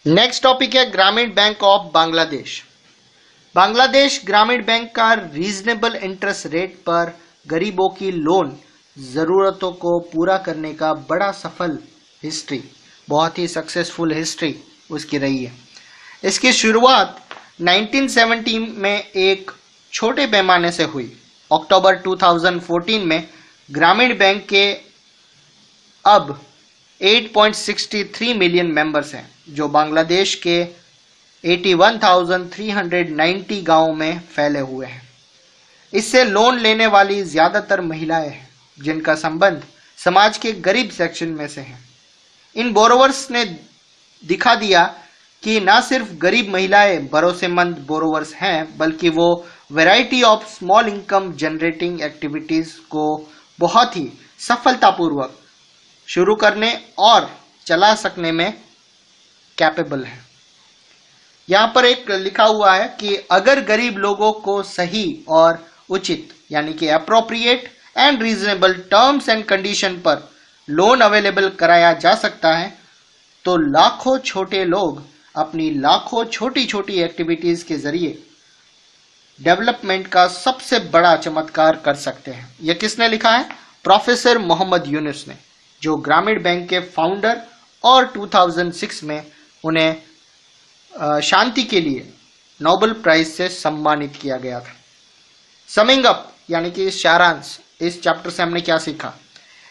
Next topic है ग्रामीण bank of Bangladesh. Bangladesh ग्रामीण बैंक का रीजनेबल इंटरेस्ट रेट पर गरीबों की लोन जरूरतों को पूरा करने का बड़ा सफल हिस्ट्री, बहुत ही सक्सेसफुल हिस्ट्री उसकी रही है। इसकी शुरुआत 1970 में एक छोटे पैमाने से हुई। अक्टूबर 2014 में ग्रामीण बैंक के अब 8.63 मिलियन मेंबर्स हैं, जो बांग्लादेश के 81,390 गांवों में फैले हुए हैं। इससे लोन लेने वाली ज्यादातर महिलाएं हैं, जिनका संबंध समाज के गरीब सेक्शन में से है। इन बोरोवर्स ने दिखा दिया कि न सिर्फ गरीब महिलाएं भरोसेमंद बोरोवर्स हैं, बल्कि वो variety of small income generating activities को बहुत ही सफलतापूर्वक शुरू करने और चला सकने में कैपेबल है। यहाँ पर एक लिखा हुआ है कि अगर गरीब लोगों को सही और उचित यानी कि appropriate and reasonable terms and condition पर लोन अवेलेबल कराया जा सकता है, तो लाखों छोटे लोग अपनी लाखों छोटी छोटी एक्टिविटीज के जरिए डेवलपमेंट का सबसे बड़ा चमत्कार कर सकते हैं। यह किसने लिखा है? प्रोफेसर मोहम्मद यूनुस ने, जो ग्रामीण बैंक के फाउंडर और 2006 में उन्हें शांति के लिए नोबेल प्राइज से सम्मानित किया गया था। समिंग अप यानी कि सारांश, इस चैप्टर से हमने क्या सीखा?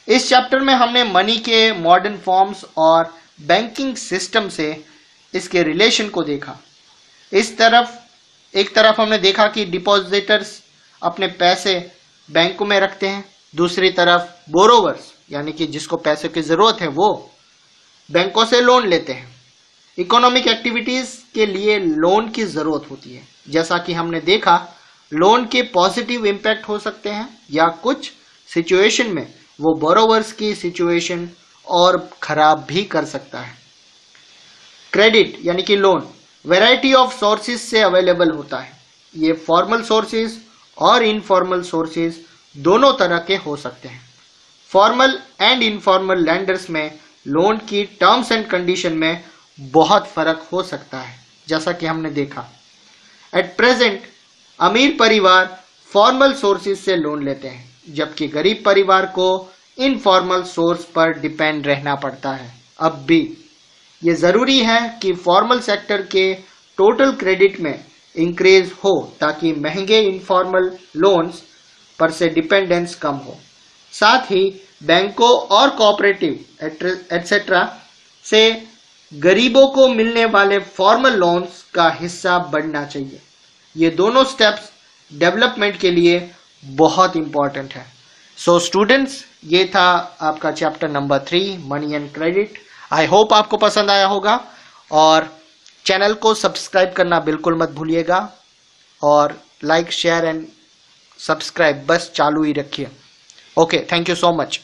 इस चैप्टर में हमने मनी के मॉडर्न फॉर्म्स और बैंकिंग सिस्टम से इसके रिलेशन को देखा। एक तरफ हमने देखा कि डिपॉजिटर्स अपने पैसे बैंकों में रखते हैं, दूसरी तरफ बोरोवर्स यानी कि जिसको पैसे की जरूरत है वो बैंकों से लोन लेते हैं। इकोनॉमिक एक्टिविटीज के लिए लोन की जरूरत होती है। जैसा कि हमने देखा, लोन के पॉजिटिव इम्पैक्ट हो सकते हैं या कुछ सिचुएशन में वो बोरोवर्स की सिचुएशन और खराब भी कर सकता है। क्रेडिट यानी कि लोन वैरायटी ऑफ सोर्सेज से अवेलेबल होता है। ये फॉर्मल सोर्सेज और इनफॉर्मल सोर्सेज दोनों तरह के हो सकते हैं। फॉर्मल एंड इनफॉर्मल लैंडर्स में लोन की टर्म्स एंड कंडीशन में बहुत फर्क हो सकता है, जैसा कि हमने देखा। एट प्रेजेंट अमीर परिवार फॉर्मल सोर्सेज से लोन लेते हैं, जबकि गरीब परिवार को इनफॉर्मल सोर्स पर डिपेंड रहना पड़ता है। अब भी ये जरूरी है कि फॉर्मल सेक्टर के टोटल क्रेडिट में इंक्रीज हो, ताकि महंगे इनफॉर्मल लोन्स पर से डिपेंडेंस कम हो। साथ ही बैंकों और कोऑपरेटिव एटसेट्रा से गरीबों को मिलने वाले फॉर्मल लोन्स का हिस्सा बढ़ना चाहिए। ये दोनों स्टेप्स डेवलपमेंट के लिए बहुत इंपॉर्टेंट है। सो स्टूडेंट्स, ये था आपका chapter number 3 money and credit. I hope आपको पसंद आया होगा और चैनल को सब्सक्राइब करना बिल्कुल मत भूलिएगा और लाइक शेयर एंड सब्सक्राइब बस चालू ही रखिए। Okay, thank you so much.